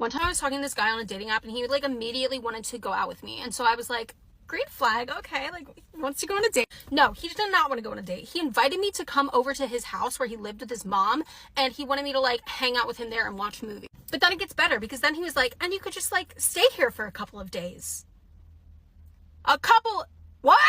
One time I was talking to this guy on a dating app and he like immediately wanted to go out with me. And so I was like, green flag, okay, like he wants to go on a date. No, he did not want to go on a date. He invited me to come over to his house where he lived with his mom, and he wanted me to like hang out with him there and watch a movie. But then it gets better, because then he was like, and you could just like stay here for a couple of days. A couple, what?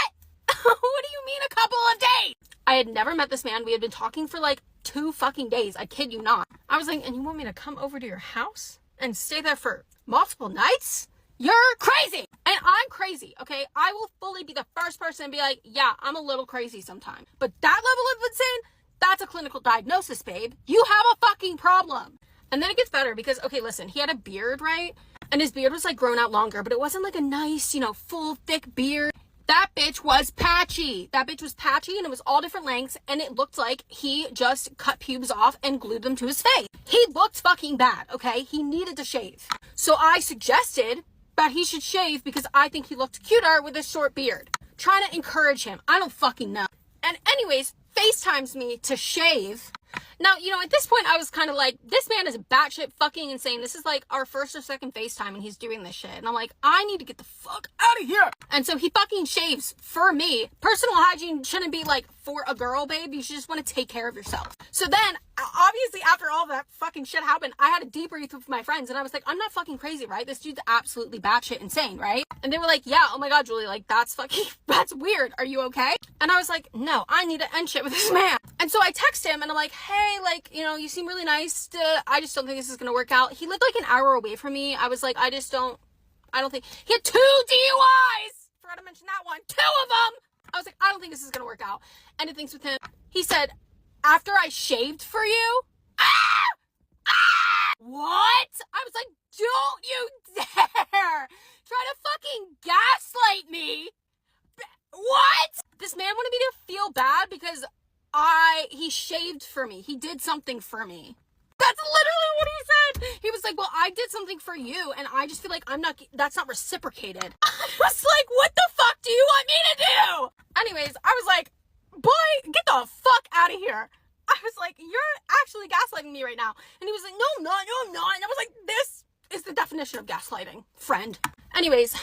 What do you mean a couple of days? I had never met this man. We had been talking for like 2 fucking days. I kid you not. I was like, and you want me to come over to your house and stay there for multiple nights? You're crazy. And I'm crazy, okay? I will fully be the first person to be like, yeah, I'm a little crazy sometimes. But that level of insane, that's a clinical diagnosis, babe. You have a fucking problem. And then it gets better because, okay, listen, he had a beard, right? And his beard was like grown out longer, but it wasn't like a nice, full, thick beard. That bitch was patchy. That bitch was patchy, and it was all different lengths, and it looked like he just cut pubes off and glued them to his face. He looked fucking bad, okay? He needed to shave. So I suggested that he should shave because I think he looked cuter with a short beard. Trying to encourage him. I don't fucking know. And anyways, FaceTimes me to shave. Now, at this point, I was kind of like, this man is batshit fucking insane. This is like our first or second FaceTime and he's doing this shit. And I'm like, I need to get the fuck out of here. And so he fucking shaves for me. Personal hygiene shouldn't be like for a girl, babe. You should just want to take care of yourself. So then, obviously, after all that fucking shit happened, I had a debrief with my friends and I was like, I'm not fucking crazy, right? This dude's absolutely batshit insane, right? And they were like, yeah, oh my God, Julie, like, that's weird. Are you okay? And I was like, no, I need to end shit with this man. And so I text him and I'm like, hey, like, you seem really nice. I just don't think this is going to work out. He lived like an hour away from me. I was like, I don't think, he had 2 DUIs. Forgot to mention that one. 2 of them. I was like, I don't think this is going to work out. Ended things with him. He said, after I shaved for you. What? I was like, don't you dare try to fucking gaslight me. What? This man wanted me to feel bad because he shaved for me. He did something for me. That's literally what he said. He was like, well, I did something for you, and I just feel like that's not reciprocated. I was like, what the fuck do you want me to do? Anyways, I was like, boy, get the fuck out of here. I was like, you're actually gaslighting me right now. And he was like, no, I'm not. And I was like, this is the definition of gaslighting, friend. Anyways,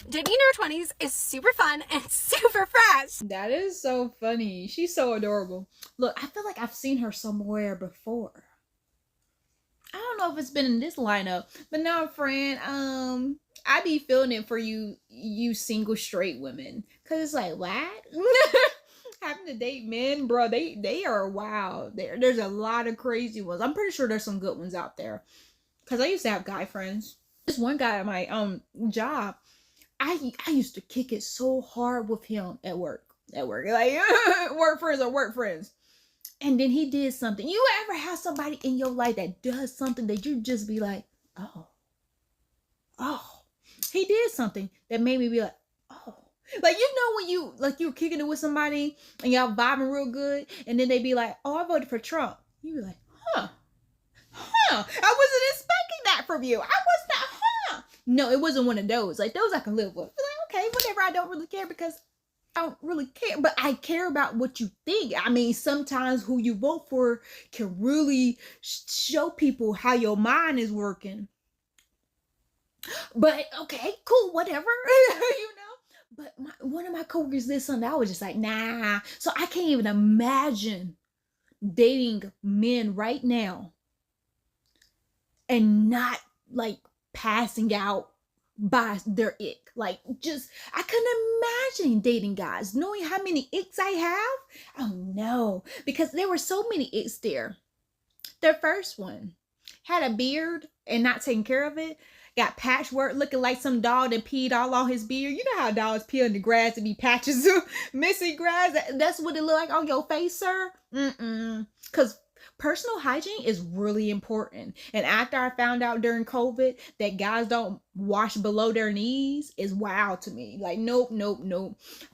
dating in her 20s is super fun and super fresh. That is so funny. She's so adorable. Look, I feel like I've seen her somewhere before. I don't know if it's been in this lineup, but no, friend, I be feeling it for you single straight women. Cause it's like, what? Having to date men, bro, they are wild. There's a lot of crazy ones. I'm pretty sure there's some good ones out there. Cause I used to have guy friends. This one guy at my job, I used to kick it so hard with him at work. Like work friends. And then he did something. You ever have somebody in your life that does something that you just be like, oh, he did something that made me be like, oh. Like, when you're kicking it with somebody and y'all vibing real good, and then they be like, oh, I voted for Trump. You be like, huh. I wasn't expecting that from you. I was not, No, it wasn't one of those. Like, those I can live with. Like, okay, whatever. I don't really care because I don't really care. But I care about what you think. I mean, sometimes who you vote for can really show people how your mind is working. But, okay, cool, whatever. But one of my coworkers did something I was just like, nah. So I can't even imagine dating men right now and not like passing out by their ick. Like, just, I couldn't imagine dating guys knowing how many icks I have. Oh no, because there were so many icks there. Their first one had a beard and not taking care of it. Got patchwork looking like some dog that peed all on his beard. You know how dogs pee on the grass and be patches of missing grass? That's what it look like on your face, sir? Because personal hygiene is really important. And after I found out during COVID that guys don't wash below their knees is wild to me. Like, nope.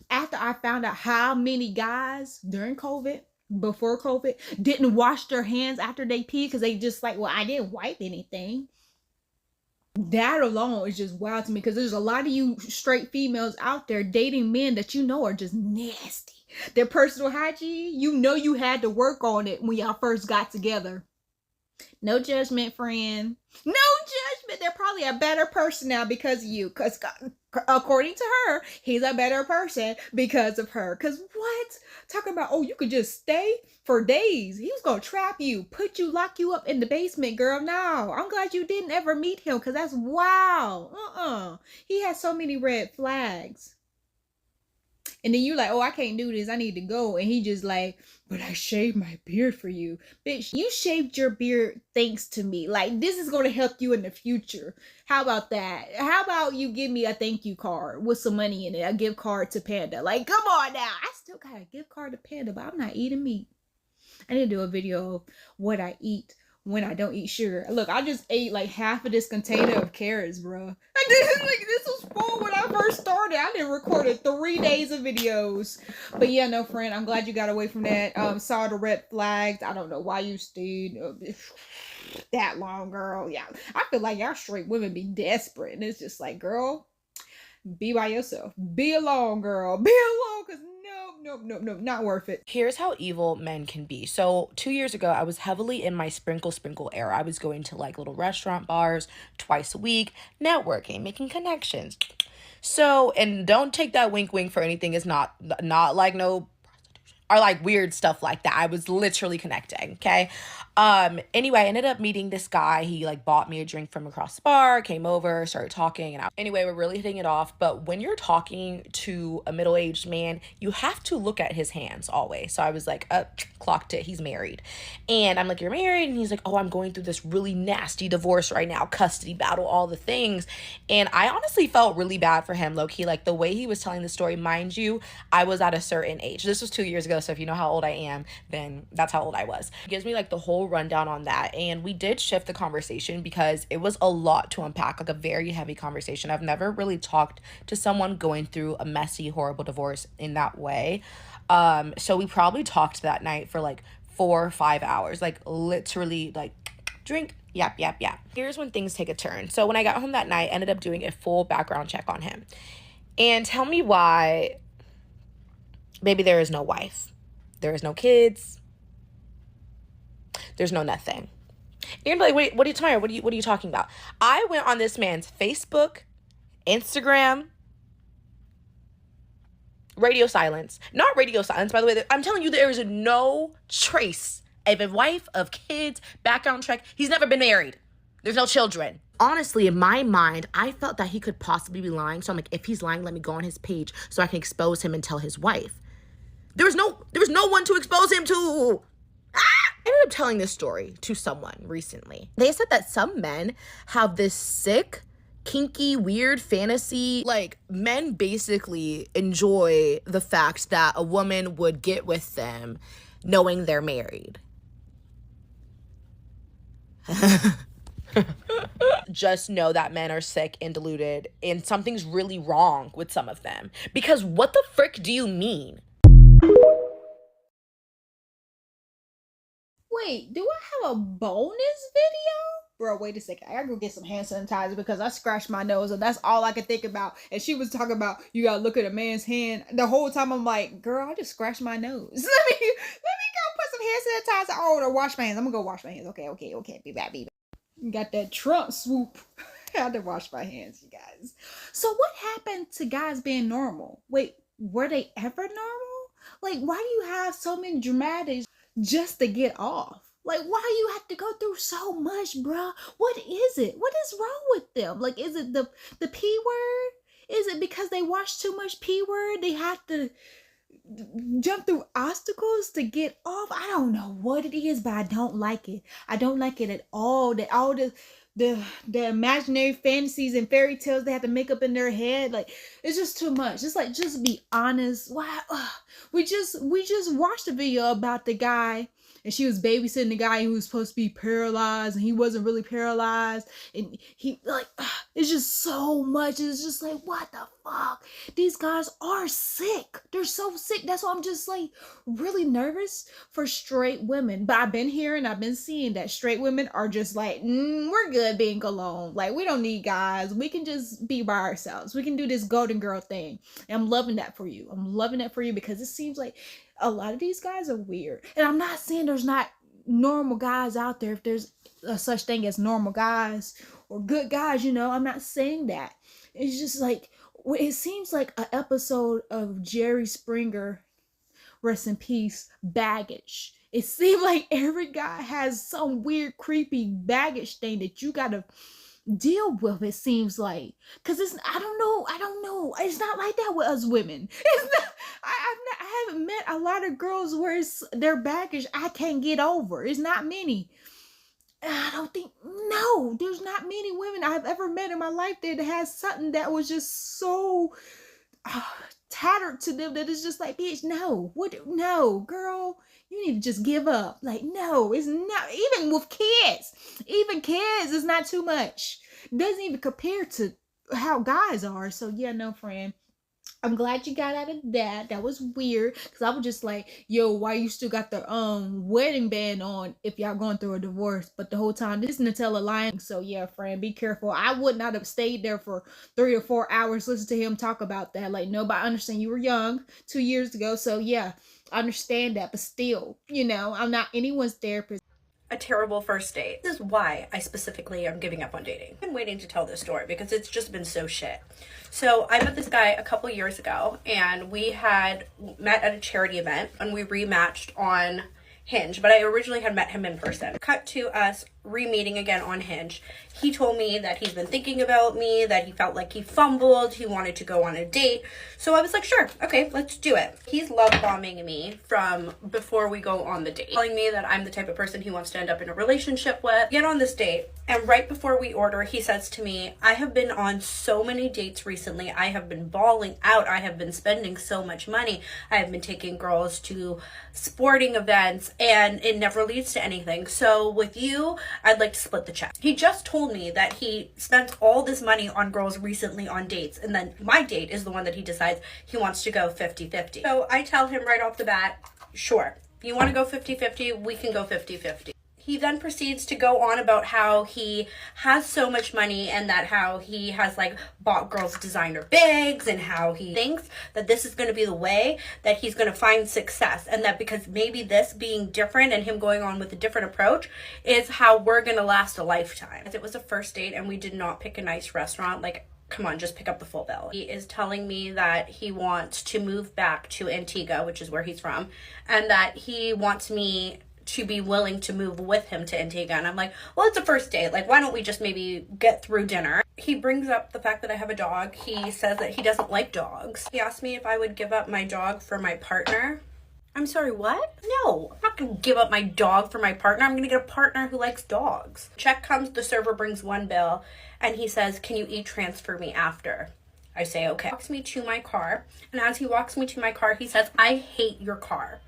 After I found out how many guys during COVID, before COVID, didn't wash their hands after they pee because they just like, well, I didn't wipe anything. That alone is just wild to me, because there's a lot of you straight females out there dating men that are just nasty. Their personal hygiene, you had to work on it when y'all first got together. No judgment, friend. No judgment. They're probably a better person now because of you. Because according to her, he's a better person because of her. Because what? Talking about, oh, you could just stay for days. He was going to trap you, lock you up in the basement, girl. No, I'm glad you didn't ever meet him because that's wow. He has so many red flags. And then you're like, oh, I can't do this. I need to go. And he just like, but I shaved my beard for you. Bitch, you shaved your beard thanks to me. Like, this is going to help you in the future. How about that? How about you give me a thank you card with some money in it? A gift card to Panda. Like, come on now. I still got a gift card to Panda, but I'm not eating meat. I need to do a video of what I eat when I don't eat sugar. Look, I just ate like half of this container of carrots, bro. I did like this was full when I first started. I didn't recorded 3 days of videos. But yeah, no, friend, I'm glad you got away from that. Saw the red flags. I don't know why you stayed that long, girl. Yeah, I feel like y'all straight women be desperate, and it's just like, girl, be by yourself. Be alone, girl. Be alone, because no, not worth it. Here's how evil men can be. So 2 years ago, I was heavily in my sprinkle era. I was going to like little restaurant bars twice a week, networking, making connections. So, and don't take that wink for anything. It's not like no or like weird stuff like that. I was literally connecting, okay? Anyway, I ended up meeting this guy. He like bought me a drink from across the bar, came over, started talking, and anyway, we're really hitting it off. But when you're talking to a middle-aged man, you have to look at his hands always. So I was like, clocked it, he's married. And I'm like, you're married? And he's like, oh, I'm going through this really nasty divorce right now, custody battle, all the things. And I honestly felt really bad for him, low-key. Like the way he was telling the story, mind you, I was at a certain age. This was 2 years ago, so if you know how old I am, then that's how old I was. He gives me like the whole rundown on that, and we did shift the conversation because it was a lot to unpack, like a very heavy conversation. I've never really talked to someone going through a messy, horrible divorce in that way. So we probably talked that night for like 4 or 5 hours, like literally like drink, yap. Here's when things take a turn. So when I got home that night, I ended up doing a full background check on him. And tell me why, baby, there is no wife. There is no kids. There's no nothing. You're gonna be like, wait, what are you talking about? What are you talking about? I went on this man's Facebook, Instagram, radio silence. Not radio silence, by the way. I'm telling you, there is no trace of a wife, of kids, background check. He's never been married. There's no children. Honestly, in my mind, I felt that he could possibly be lying. So I'm like, if he's lying, let me go on his page so I can expose him and tell his wife. There was no one to expose him to. I ended up telling this story to someone recently. They said that some men have this sick, kinky, weird fantasy. Like, men basically enjoy the fact that a woman would get with them knowing they're married. Just know that men are sick and deluded, and something's really wrong with some of them. Because what the frick do you mean? Wait, do I have a bonus video? Bro, wait a second. I gotta go get some hand sanitizer because I scratched my nose and that's all I could think about. And she was talking about you gotta look at a man's hand. The whole time I'm like, girl, I just scratched my nose. Let me go put some hand sanitizer on or wash my hands. I'm gonna go wash my hands. Okay. Be back. Got that Trump swoop. I had to wash my hands, you guys. So what happened to guys being normal? Wait, were they ever normal? Like, why do you have so many dramatics just to get off? Like, why you have to go through so much, bruh? What is it? What is wrong with them? Like, is it the P word? Is it because they watch too much P word? They have to jump through obstacles to get off? I don't know what it is, but I don't like it. I don't like it at all. That all the imaginary fantasies and fairy tales they have to make up in their head, like, it's just too much. It's like, just be honest. Why? We just watched a video about the guy, and she was babysitting the guy who was supposed to be paralyzed, and he wasn't really paralyzed, and he like, it's just so much. It's just like, what the fuck? These guys are sick. They're so sick. That's why I'm just like really nervous for straight women. But I've been hearing, I've been seeing that straight women are just like, we're good being alone. Like, we don't need guys. We can just be by ourselves. We can do this golden girl thing. And I'm loving that for you. I'm loving that for you because it seems like a lot of these guys are weird. And I'm not saying there's not normal guys out there, if there's a such thing as normal guys or good guys, you know, I'm not saying that. It's just like, it seems like an episode of Jerry Springer, rest in peace, baggage. It seems like every guy has some weird, creepy baggage thing that you gotta deal with, it seems like. Because it's, I don't know, it's not like that with us women. It's not, I haven't met a lot of girls where it's their baggage I can't get over. It's not many. I don't think, no, there's not many women I've ever met in my life that has something that was just so tattered to them that it's just like, bitch, no, what, no, girl, you need to just give up. Like, no, it's not, even with kids, even kids, it's not too much. Doesn't even compare to how guys are. So yeah, no, friend, I'm glad you got out of that. That was weird, because I was just like, yo, why you still got the wedding band on if y'all going through a divorce? But the whole time this Nutella lying. So yeah, friend, be careful. I would not have stayed there for 3 or 4 hours listen to him talk about that. Like, no, but I understand you were young 2 years ago, so yeah, I understand that. But still, you know, I'm not anyone's therapist. A terrible first date. This is why I specifically am giving up on dating. I've been waiting to tell this story because it's just been so shit. So I met this guy a couple years ago, and we had met at a charity event, and we rematched on Hinge, but I originally had met him in person. Cut to us re-meeting again on Hinge. He told me that he's been thinking about me, that he felt like he fumbled, he wanted to go on a date. So I was like, sure, okay, let's do it. He's love bombing me from before we go on the date, telling me that I'm the type of person he wants to end up in a relationship with. Get on this date, and right before we order, he says to me, I have been on so many dates recently. I have been balling out. I have been spending so much money. I have been taking girls to sporting events, and it never leads to anything. So with you, I'd like to split the check. He just told me that he spent all this money on girls recently on dates, and then my date is the one that he decides he wants to go 50-50. So I tell him right off the bat, sure, if you want to go 50-50, we can go 50-50. He then proceeds to go on about how he has so much money, and that how he has like bought girls designer bags, and how he thinks that this is going to be the way that he's going to find success, and that because maybe this being different and him going on with a different approach is how we're going to last a lifetime. It was a first date, and we did not pick a nice restaurant. Like, come on, just pick up the full bill. He is telling me that he wants to move back to Antigua, which is where he's from, and that he wants me to be willing to move with him to Antigua. And I'm like, well, it's a first date. Like, why don't we just maybe get through dinner? He brings up the fact that I have a dog. He says that he doesn't like dogs. He asked me if I would give up my dog for my partner. I'm sorry, what? No, I'm not gonna give up my dog for my partner. I'm gonna get a partner who likes dogs. Check comes, the server brings one bill, and he says, can you e-transfer me after? I say, okay. He walks me to my car, and as he walks me to my car, he says, I hate your car.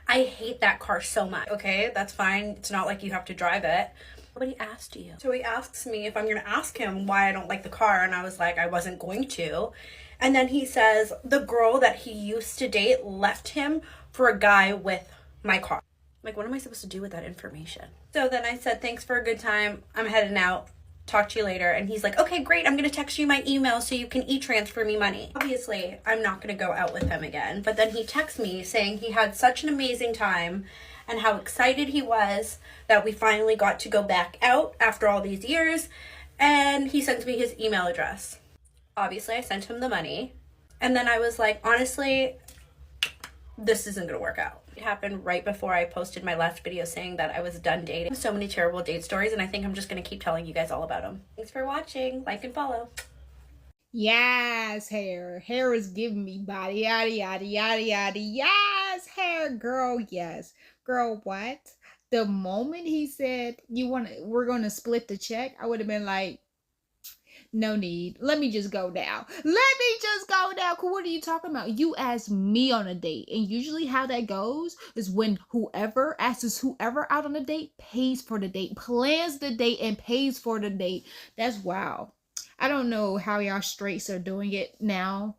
I hate that car so much. Okay, that's fine. It's not like you have to drive it. Nobody asked you. So he asks me if I'm going to ask him why I don't like the car. And I was like, I wasn't going to. And then he says the girl that he used to date left him for a guy with my car. Like, what am I supposed to do with that information? So then I said, thanks for a good time. I'm heading out. Talk to you later. And he's like, okay, great. I'm going to text you my email so you can e-transfer me money. Obviously, I'm not going to go out with him again. But then he texts me saying he had such an amazing time and how excited he was that we finally got to go back out after all these years. And he sends me his email address. Obviously, I sent him the money. And then I was like, honestly, this isn't going to work out. It happened right before I posted my last video saying that I was done dating. So many terrible date stories, and I think I'm just going to keep telling you guys all about them. Thanks for watching. Like and follow. Yes, hair. Hair is giving me body, yada, yada, yada, yada. Yes, hair, girl, yes. Girl, what? The moment he said, we're going to split the check, I would have been like, no need. Let me just go now. Let me just go now. What are you talking about? You asked me on a date. And usually how that goes is when whoever asks whoever out on a date pays for the date, plans the date, and pays for the date. That's wow. I don't know how y'all straights are doing it now.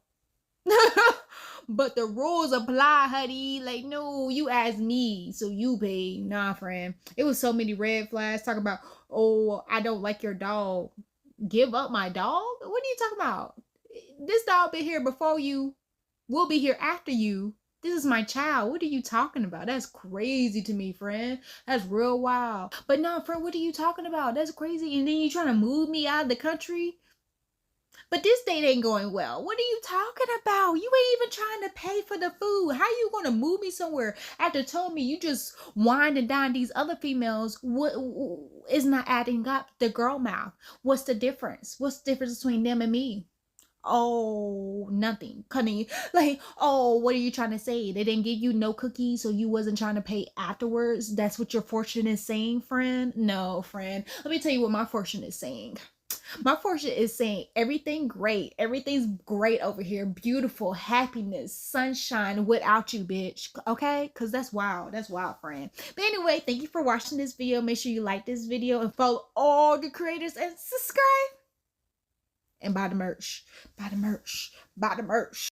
But the rules apply, honey. Like, no, you asked me, so you pay. Nah, friend. It was so many red flags talking about, oh, I don't like your dog. Give up my dog? What are you talking about? This dog been here before you, will be here after you. This is my child. What are you talking about? That's crazy to me, friend. That's real wild. But no, friend, what are you talking about? That's crazy. And then you trying to move me out of the country? But this date ain't going well. What are you talking about? You ain't even trying to pay for the food. How you gonna move me somewhere after telling me you just wind and dine these other females? What is not adding up the girl mouth? What's the difference? What's the difference between them and me? Oh, nothing. Cunning. Like, oh, what are you trying to say? They didn't give you no cookies, so you wasn't trying to pay afterwards? That's what your fortune is saying, friend? No, friend. Let me tell you what my fortune is saying. My fortune is saying everything great. Everything's great over here. Beautiful, happiness, sunshine without you, bitch. Okay? Because that's wild. That's wild, friend. But anyway, thank you for watching this video. Make sure you like this video and follow all the creators and subscribe. And buy the merch. Buy the merch. Buy the merch.